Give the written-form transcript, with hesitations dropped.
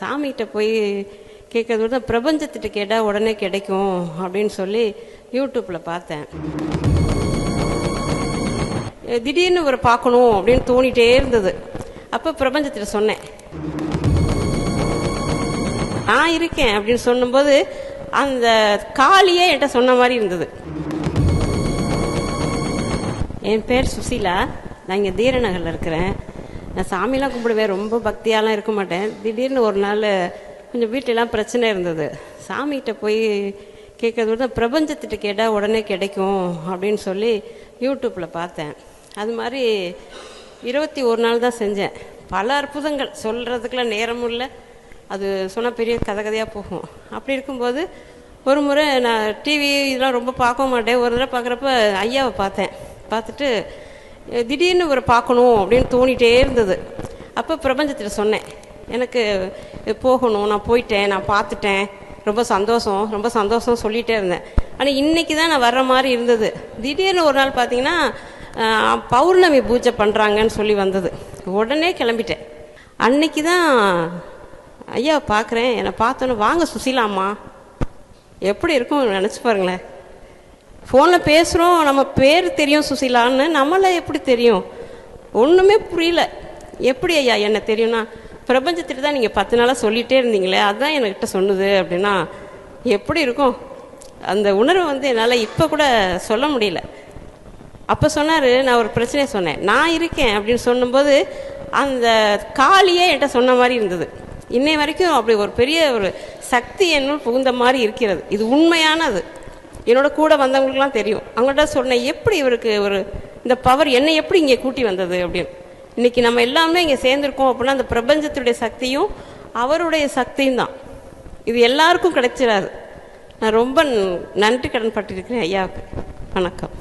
சாமிகிட்ட போய் கேட்கறத விட பிரபஞ்சத்திட்ட கேட்டால் உடனே கிடைக்கும் அப்படின்னு சொல்லி யூடியூப்பில் பார்த்தேன். திடீர்னு ஒரு பார்க்கணும் அப்படின்னு தோணிட்டே இருந்தது. அப்போ பிரபஞ்சத்திட்ட சொன்னேன், நான் இருக்கேன் அப்படின்னு சொன்னும்போது அந்த காளியே என்கிட்ட சொன்ன மாதிரி இருந்தது. என் பேர் சுசீலா, நான் இங்கே தீரநகரில் இருக்கிறேன். நான் சாமியெல்லாம் கும்பிடுவேன், ரொம்ப பக்தியாலாம் இருக்க மாட்டேன். திடீர்னு ஒரு நாள் கொஞ்சம் வீட்டிலலாம் பிரச்சனை இருந்தது. சாமிகிட்ட போய் கேட்கறத விட பிரபஞ்சத்திட்ட கேட்டால் உடனே கிடைக்கும் அப்படின்னு சொல்லி யூடியூப்பில் பார்த்தேன். அது மாதிரி 21 நாள் தான் செஞ்சேன். பல அற்புதங்கள் சொல்கிறதுக்கெலாம் நேரமும் இல்லை, அது சொன்னால் பெரிய கதையாக போகும். அப்படி இருக்கும்போது ஒரு முறை நான் டிவி இதெல்லாம் ரொம்ப பார்க்க மாட்டேன். ஒரு தடவை பார்க்குறப்ப ஐயாவை பார்த்தேன். பார்த்துட்டு திடீர்னு ஒரு பார்க்கணும் அப்படின்னு தோணிட்டே இருந்தது. அப்போ பிரபஞ்சத்திட்ட சொன்னேன், எனக்கு போகணும், நான் போயிட்டேன், நான் பார்த்துட்டேன், ரொம்ப சந்தோஷம் சொல்லிகிட்டே இருந்தேன். ஆனால் இன்றைக்கி தான் நான் வர்ற மாதிரி இருந்தது. திடீர்னு ஒரு நாள் பார்த்தீங்கன்னா பௌர்ணமி பூஜை பண்ணுறாங்கன்னு சொல்லி வந்தது. உடனே கிளம்பிட்டேன். அன்னைக்கு தான் ஐயாவை பார்க்குறேன். என்னை பார்த்தோன்னே, வாங்க சுசீலாம்மா, எப்படி இருக்கும் நினச்சி பாருங்களேன். ஃபோனில் பேசுகிறோம், நம்ம பேர் தெரியும் சுசீலான்னு, நம்மளை எப்படி தெரியும்? ஒன்றுமே புரியல. எப்படி ஐயா என்ன தெரியும்னா, பிரபஞ்சத்திட்ட தான் நீங்கள் 10 நாளாக சொல்லிகிட்டே இருந்தீங்களே, அதுதான் என்கிட்ட சொன்னது அப்படின்னா எப்படி இருக்கும்? அந்த உணர்வு என்னால் இப்போ கூட சொல்ல முடியல. அப்போ சொன்னார், நான் ஒரு பிரச்சனையை சொன்னேன், நான் இருக்கேன் அப்படின்னு சொன்னும்போது அந்த காளியே என்கிட்ட சொன்ன மாதிரி இருந்தது. இன்னை வரைக்கும் அப்படி ஒரு பெரிய ஒரு சக்தி என்னுள் புகுந்த மாதிரி இருக்கிறது. இது உண்மையானது. என்னோட கூட வந்தவங்களுக்குலாம் தெரியும். அவங்கள்ட்ட சொன்னேன், எப்படி இவருக்கு ஒரு இந்த பவர் என்னை எப்படி இங்கே கூட்டி வந்தது அப்படின்னு. இன்றைக்கி நம்ம எல்லாமே இங்கே சேர்ந்துருக்கோம் அப்படின்னா அந்த பிரபஞ்சத்துடைய சக்தியும் அவருடைய சக்தியும் தான். இது எல்லாருக்கும் கிடைச்சிடாது. நான் ரொம்ப நன்றி கடன் பட்டிருக்கிறேன் ஐயாவுக்கு. வணக்கம்.